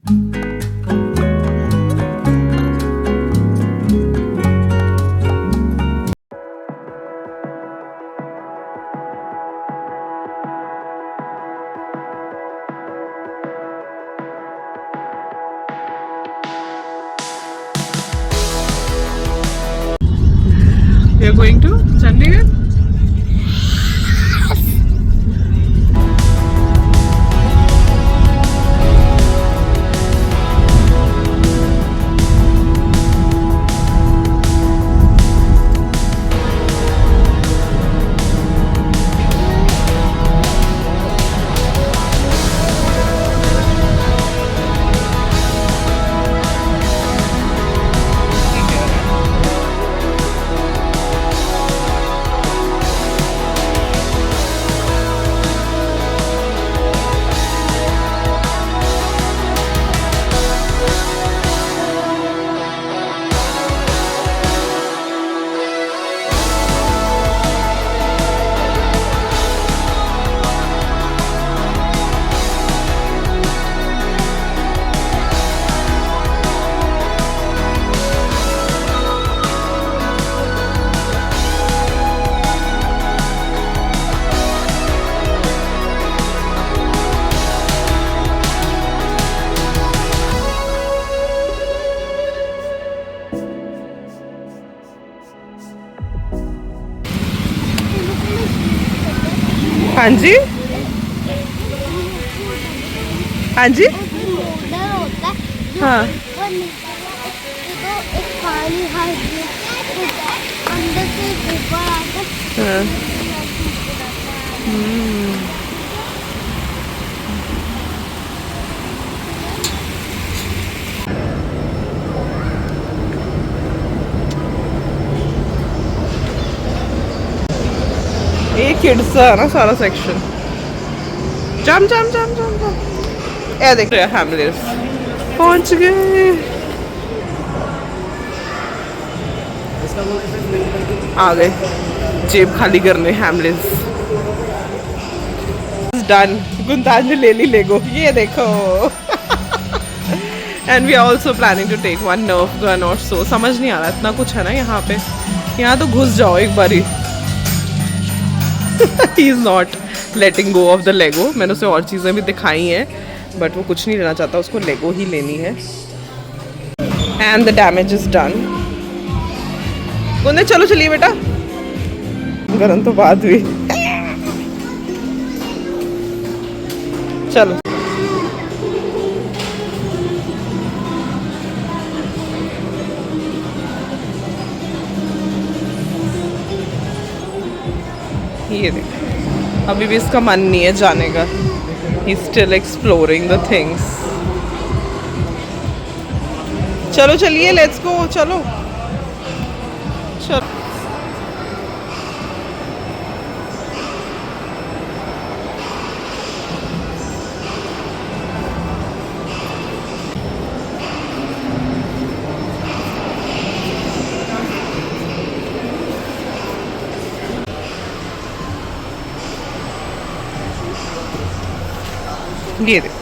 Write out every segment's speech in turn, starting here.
We are going to Chandigarh. हाँ जी, हाँ जी, हाँ हाँ। ये किड्स का है ना सारा सेक्शन। जम जम जम जम जम। ये देख रहे हैमलेस पहुंच गए। आ गए जेब खाली करने हैमलेस। डन। गुंताज ने ले ली लेगो, ये देखो। And we are also planning to take one Nerf gun और सो। समझ नहीं आ रहा, इतना कुछ है ना यहाँ पे। यहाँ तो घुस जाओ एक बारी। He is not letting go of the Lego. मैंने उसे और चीज़ें भी दिखाई हैं बट वो कुछ नहीं लेना चाहता, उसको लेगो ही लेनी है। And the damage is done. गुंदे चलो चलिए बेटा, गरम तो बात हुई। चलो ये देख, अभी भी इसका मन नहीं है जाने का। He still exploring the things. चलो चलिए, लेट्स गो, चलो चलो। ये देख,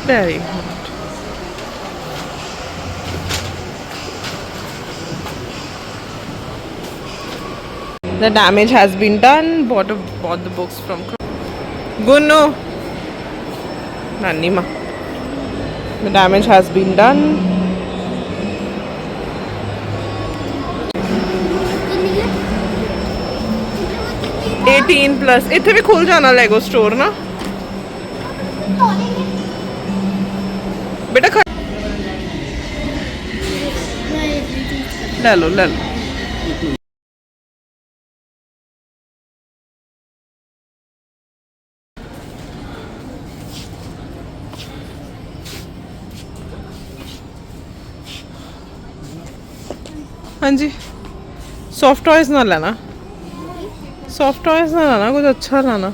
very good. The damage has been done. Bought the books from Gunno. Nanni ma. The damage has been done. 18+ ਇੱਥੇ ਵੀ ਖੁੱਲ ਜਾਣਾ ਲੈਗੋ ਸਟੋਰ ਨਾ बेटा। ले लो ले लो। हाँ जी, सॉफ्ट टॉयज ना लेना, सॉफ्ट टॉयज ना लाना, कुछ अच्छा लाना।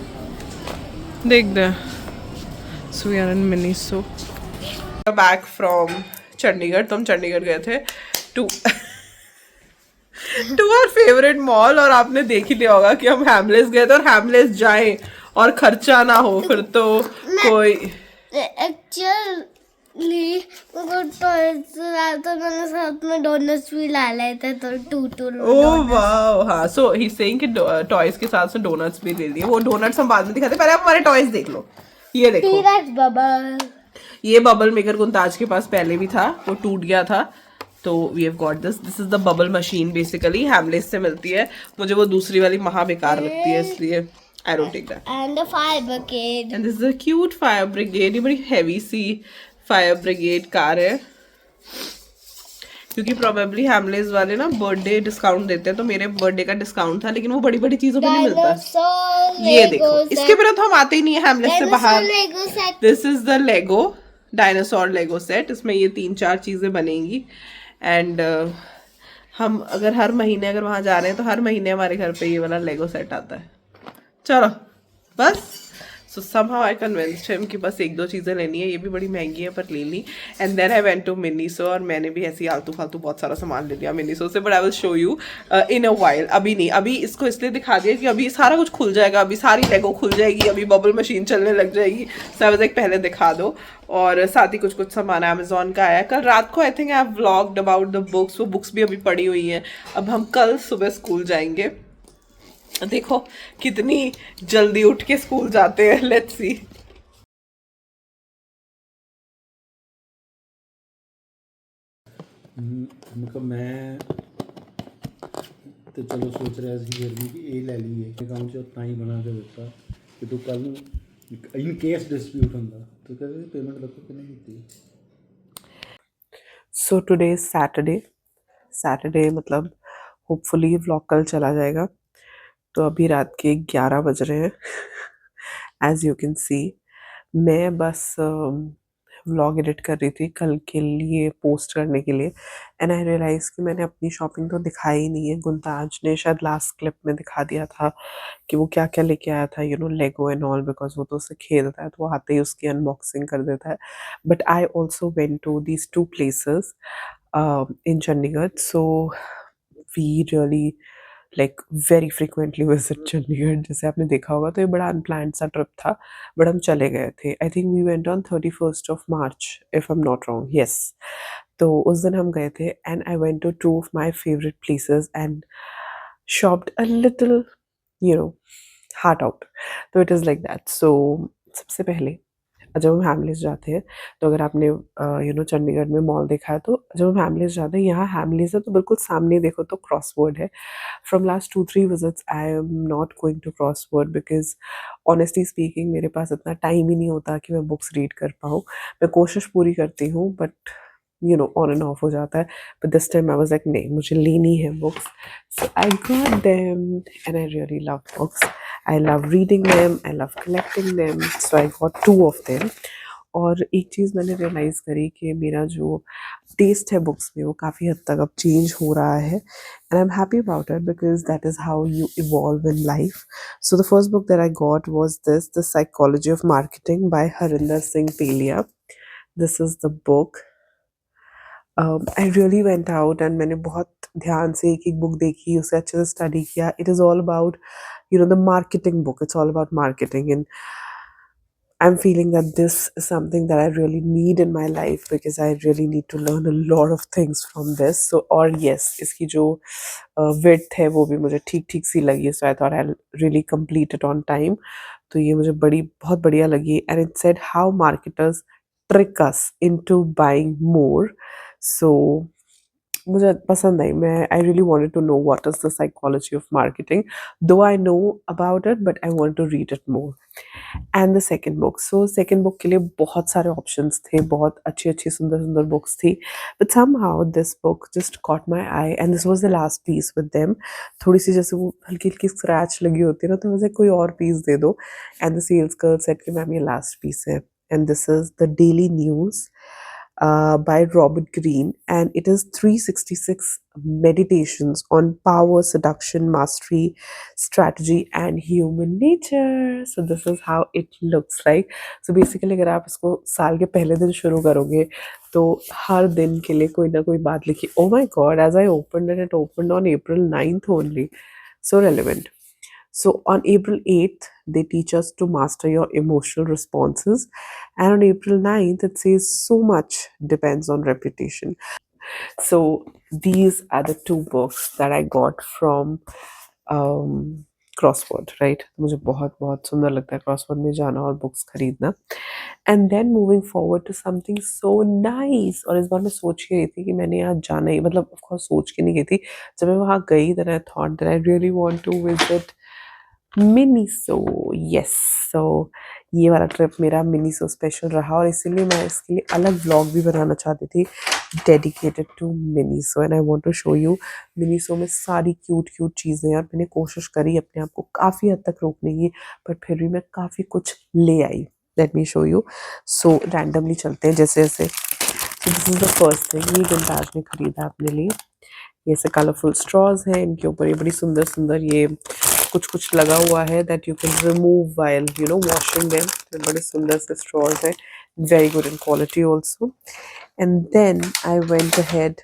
देख दे। So we are in Miniso. Back from Chandigarh. तो हम चंडीगढ़ गए थे टू आवर फेवरेट मॉल। और आपने देख ही लिया होगा कि हम हैमलेस गए थे, और हैमलेस जाएं और खर्चा ना हो फिर तो कोई एक्चुअली वो टॉयज लाया तो मैंने साथ में डोनट्स भी ला लाए थे तो टू ओह वाओ, हाँ, सो ही सेइंग कि टॉयज के साथ साथ डोनट्स भी ले लिए। वो डोनट्स हम बाद में दिखाते, पहले आप हमारे टॉयज देख लो। ये देखो, टी-रेक्स बबल। ये बबल मेकर गुंताज के पास पहले भी था, वो टूट गया था, तो we have got this is the bubble machine. Basically Hamleys से मिलती है, मुझे वो दूसरी वाली महा बेकार लगती है, इसलिए I don't take that. And a fire brigade. And this is a cute fire brigade. ये बड़ी हैवी सी फायर ब्रिगेड कार है, क्योंकि प्रोबेबली हैमलेस वाले ना बर्थडे डिस्काउंट देते हैं, तो मेरे बर्थडे का डिस्काउंट था, लेकिन वो बड़ी बड़ी चीजों पे नहीं मिलता। डायनासोर ये देखो, लेगो इसके बिना तो हम आते ही नहीं है हैमलेस से बाहर। Lego set. This is the Lego dinosaur Lego set. इसमें ये 3-4 चीजें बनेंगी। एंड हम अगर हर महीने अगर वहां जा रहे हैं तो हर महीने हमारे घर पे ये वाला लेगो सेट आता है। चलो बस, सो समहाउ आई कन्विंस्ड हिम कि बस 1-2 चीज़ें लेनी है, ये भी बड़ी महंगी है पर ले ली। And then I went to Miniso, और मैंने भी ऐसी आलतू फालतू बहुत सारा सामान ले लिया मिनीसो से, but I will show you in a while. अभी नहीं, अभी इसको इसलिए दिखा दिया कि अभी सारा कुछ खुल जाएगा, अभी सारी लेगो खुल जाएगी, अभी बबल मशीन चलने लग जाएगी। सो आई वाज लाइक पहले दिखा दो। और साथ ही कुछ कुछ सामान अमेजोन का आया कल रात को। I think I have vlogged about the books, वो बुक्स भी अभी पड़ी हुई हैं। अब हम कल सुबह स्कूल जाएंगे, देखो कितनी जल्दी उठ के स्कूल जाते हैं, लेट्स सी। मतलब मैं तो चलो सोच रहा सी फिर भी कि ये ले लीए अकाउंट च तां ही बना के दिता कि तू कल इन केस डिस्प्यूट होंदा तो कहते पेमेंट देखो कि नहीं दी। सो टुडे इज सैटरडे मतलब होपफुली व्लॉग कल चला जाएगा। तो अभी रात के 11 बज रहे हैं, एज यू कैन सी। मैं बस व्लॉग एडिट कर रही थी कल के लिए, पोस्ट करने के लिए। एंड आई रियलाइज कि मैंने अपनी शॉपिंग तो दिखाई ही नहीं है। गुंताज ने शायद लास्ट क्लिप में दिखा दिया था कि वो क्या क्या लेके आया था, you know, Lego and all, because वो तो उसे खेलता है तो वो आते ही उसकी अनबॉक्सिंग कर देता है। But I also went to these 2 places in Chandigarh. So we really like very frequently visit Chandigarh. जैसे आपने देखा होगा, तो ये बड़ा अनप्लान्ड सा ट्रिप था, बट हम चले गए थे। I think we went on 31st of March, if I'm not wrong. Yes. तो उस दिन हम गए थे, and I went to 2 of my favorite places and shopped a little, you know, heart out. तो it is like that. So सबसे पहले जब हम हैमलेस जाते हैं, तो अगर आपने यू नो चंडीगढ़ में मॉल देखा है, तो जब हम हैमलेस जाते हैं, यहाँ हैमलेस है तो बिल्कुल सामने देखो तो क्रॉसवर्ड है। From last 2-3 visits I am not going to Crossword, because honestly speaking मेरे पास इतना टाइम ही नहीं होता कि मैं बुक्स रीड कर पाऊँ। मैं कोशिश पूरी करती हूँ, but you know on end of हो जाता है। But this time I was like नहीं, मुझे लेनी है books. So I got them and I really love books. I love reading them, I love collecting them, so I got 2 of them. और एक चीज़ मैंने रियलाइज़ करी कि मेरा जो टेस्ट है बुक्स में, वो काफ़ी हद तक अब चेंज हो रहा है, and I am happy about it because that is how you evolve in life. So the first book that I got was this, the psychology of marketing by Harinder Singh Pelia. This is the book. I really went out and मैंने बहुत ध्यान से एक एक book देखी, उसे अच्छे से स्टडी किया। It is all about, you know, the marketing book. It's all about marketing, and I'm feeling that this is something that I really need in my life because I really need to learn a lot of things from this. So, और yes, इसकी जो width है वो भी मुझे ठीक ठीक सी लगी, so I thought I'll really complete it on time. तो ये मुझे बहुत बढ़िया लगी, and it said how marketers trick us into buying more. So मुझे पसंद आई। मैं I really wanted to know what is the psychology of marketing, though I know about it, but I want to read it more. And the second book, so second book के लिए बहुत सारे options थे, बहुत अच्छी-अच्छी, सुंदर-सुंदर books थी, but somehow this book just cot my I and this was the last peace with them. थोड़ी-सी जैसे वो हल्की-हल्की स्क्रैच लगी होती है ना, तो मुझे कोई और पीस दे दो, and the sales girl said कि मैम ये लास्ट पीस है, and this is the daily news by Robert Greene, and it is 366 meditations on power, seduction, mastery, strategy, and human nature. So this is how it looks like. So basically, अगर आप इसको साल के पहले दिन शुरू करोगे, तो हर दिन के लिए कोई ना कोई बात लिखी। Oh my God! As I opened it, it opened on April 9th only. So relevant. So on April 8th, they teach us to master your emotional responses. And on April 9th, it says so much depends on reputation. So these are the two books that I got from crossword, right? मुझे बहुत बहुत सुंदर लगता है crossword में जाना और books खरीदना. And then moving forward to something so nice. और इस बार मैं सोच के गई थी कि मैंने यहाँ जाना ही, मतलब ऑफ कोर्स सोच के नहीं गई थी. जब मैं वहाँ गई then I thought that I really want to visit Miniso. Yes, so ये वाला ट्रिप मेरा मिनीसो स्पेशल रहा और इसीलिए मैं इसके लिए अलग व्लॉग भी बनाना चाहती थी dedicated to Miniso. And I want to show you Miniso में सारी क्यूट क्यूट चीज़ें. और मैंने कोशिश करी अपने आप को काफ़ी हद तक रोकने की, पर फिर भी मैं काफ़ी कुछ ले आई. Let me show you. So randomly चलते हैं जैसे जैसे. So this is the first thing. ये गुलताज ने खरीदा अपने लिए. ये से कलरफुल स्ट्रॉज हैं, इनके ऊपर ये बड़ी सुंदर सुंदर ये कुछ कुछ लगा हुआ है that you can remove while you know washing them. बड़े सुंदर से स्ट्रॉज हैं, very good in quality also. And then I went ahead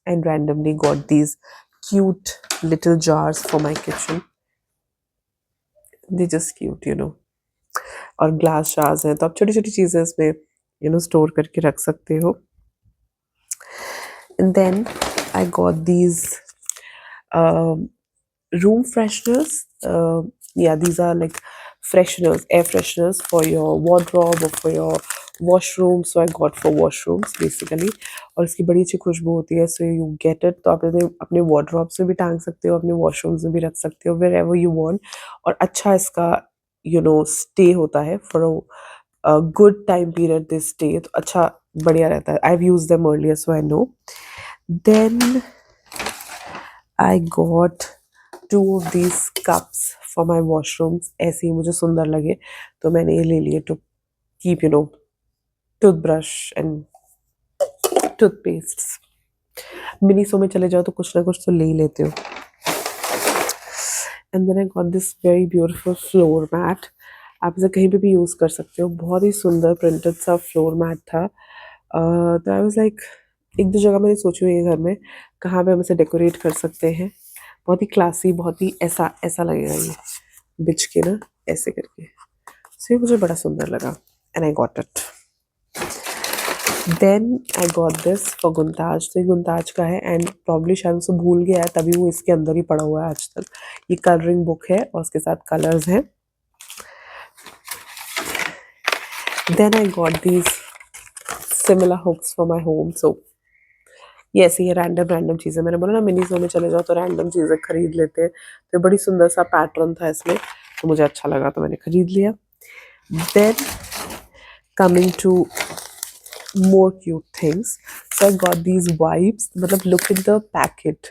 and randomly got these cute little jars for my kitchen. They're just cute, you know. और glass jars हैं, तो आप छोटी छोटी चीज़ें इसमें you know स्टोर करके रख सकते हो. And then I got these room fresheners. Yeah, these are like fresheners, air fresheners for your wardrobe or for your washroom. So I got for washrooms basically. और इसकी बड़ी अच्छी खुशबू होती है. So you get it. तो आप इसे अपने wardrobe में भी टांग सकते हो, अपने washrooms में भी रख सकते हो, wherever you want. और अच्छा इसका you know stay होता है for a good time period. They stay. तो अच्छा बढ़िया रहता है. I've used them earlier, so I know. Then I got 2 of these cups for my washrooms. ऐसे ही मुझे सुंदर लगे तो मैंने ये ले लिए to keep you know toothbrush and toothpastes. Miniso में चले जाओ तो कुछ ना कुछ तो ले ही लेते हो. And then I got this very beautiful floor mat. आप इसे कहीं पे भी यूज़ कर सकते हो. बहुत ही सुंदर प्रिंटेड सा फ्लोर मैट था. तो आई वाज लाइक एक दो जगह मैंने सोची हुई है घर में कहाँ पे हम इसे डेकोरेट कर सकते हैं. बहुत ही क्लासी, बहुत ही ऐसा ऐसा लगेगा ये बिछ के ना ऐसे करके. सो ये मुझे बड़ा सुंदर लगा and I got it. Then I got this for Gultaj. तो ये गुलताज का है एंड प्रॉब्ली शायद उसे भूल गया है तभी वो इसके अंदर ही पड़ा हुआ है आज तक. ये कलरिंग बुक है और उसके साथ कलर्स हैं. Then I got these similar hooks for my home. So ये ऐसे ही रैंडम चीज़ें. मैंने बोला ना मिनीसो में चले जाओ तो रैंडम चीज़ें खरीद लेते हैं. तो बड़ी सुंदर सा पैटर्न था इसमें तो मुझे अच्छा लगा तो मैंने खरीद लिया. Then coming to more cute things. So I got these wipes. मतलब look at the packet.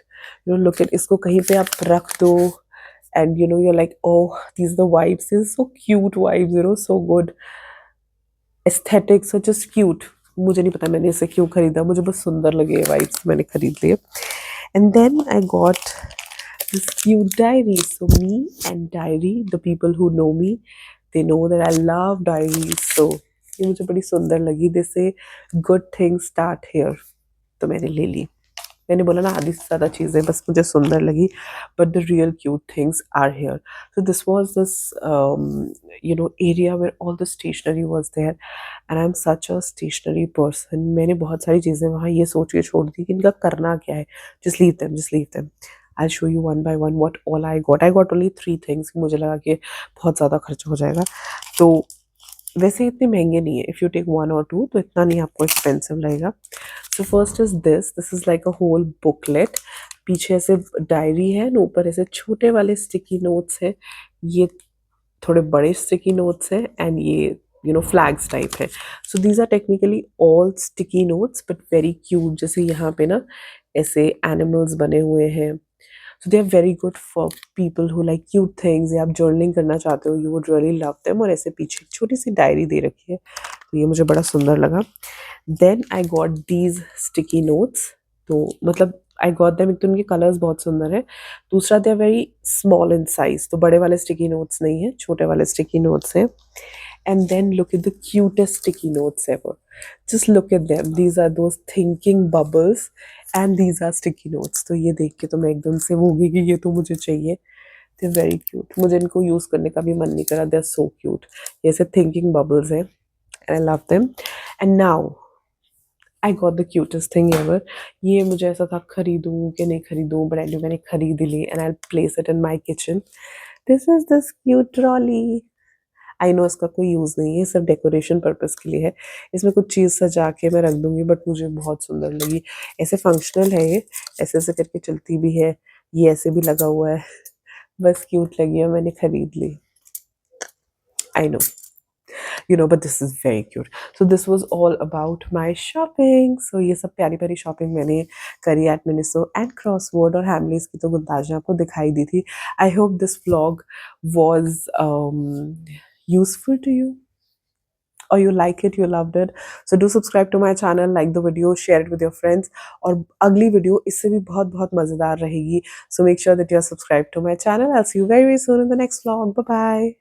You know, look at इसको कहीं पे आप रख दो and you know you're like, oh, these are the wipes. These are so cute wipes. You know, so good. Aesthetic, so just cute. मुझे नहीं पता मैंने इसे क्यों खरीदा. मुझे बस सुंदर लगे ये wipes. मैंने खरीद लिए. And then I got this cute diary. So me and diary, the people who know me, they know that I love diaries. So ये मुझे बड़ी सुंदर लगी. जैसे गुड थिंग्स स्टार्ट हेयर तो मैंने ले ली. मैंने बोला ना आधी से ज़्यादा चीज़ें बस मुझे सुंदर लगी but the real cute things are here. So this was this you know area where all the stationery was there and I am such a stationery person. मैंने बहुत सारी चीज़ें वहाँ ये सोच के छोड़ दी कि इनका करना क्या है. Just leave them. I'll show you one by one what all I got. I got only 3 things. मुझे लगा कि बहुत ज़्यादा खर्च हो जाएगा. तो वैसे इतने महंगे नहीं है. इफ़ यू टेक 1 or 2 तो इतना नहीं आपको एक्सपेंसिव लगेगा. So first is this is like a whole booklet. पीछे ऐसे डायरी है न ऊपर ऐसे छोटे वाले स्टिकी नोट्स हैं. ये थोड़े बड़े स्टिकी नोट्स हैं एंड ये यू नो फ्लैग्स टाइप है. So these are technically all sticky notes but very cute. जैसे यहाँ पे ना ऐसे एनिमल्स बने हुए हैं. So they are very good for people who like cute things. या आप जर्नलिंग करना चाहते हो, you would really love them. और ऐसे पीछे एक छोटी सी डायरी दे रखी है तो ये मुझे बड़ा सुंदर लगा. Then I got these sticky notes. तो मतलब I got them. एक तो उनके कलर्स बहुत सुंदर है. दूसरा they are very small in size. तो बड़े वाले sticky notes नहीं है, छोटे वाले sticky notes हैं. And then look at the cutest sticky notes ever. Just look at them. These are those thinking bubbles and these are sticky notes. तो ये देख के तो मैं एकदम से वो होगी कि ये तो मुझे चाहिए. दे वेरी क्यूट, मुझे इनको यूज़ करने का भी मन नहीं करा, दे आर सो क्यूट, जैसे थिंकिंग बबल्स है and I love them. And now I got the cutest thing ever. ये मुझे ऐसा था खरीदूँ कि नहीं खरीदूँ, बट एंड मैंने खरीद ही ली and I place it in my kitchen. This is this cute trolley. I know इसका कोई यूज़ नहीं है, सिर्फ डेकोरेशन पर्पस के लिए है। इसमें कुछ चीज़ सजा के मैं रख दूंगी, बट मुझे बहुत सुंदर लगी। ऐसे फंक्शनल है ये, ऐसे ऐसे करके चलती भी है, ये ऐसे भी लगा हुआ है, बस क्यूट लगी और मैंने खरीद ली। I know, you know, but this is very cute. So this was all about my shopping. So ये सब प्यारी प्यारी शॉपिंग मैंने करी एट मिनिसो एंड क्रॉसवर्ड, और हैमलीज की तो गुंताज ने आपको दिखाई दी थी। I hope this vlog was useful to you, or you like it, you loved it. So do subscribe to my channel, like the video, share it with your friends. और अगली video इससे भी बहुत बहुत मज़ेदार रहेगी. So make sure that you are subscribed to my channel. I'll see you very very soon in the next vlog. Bye bye.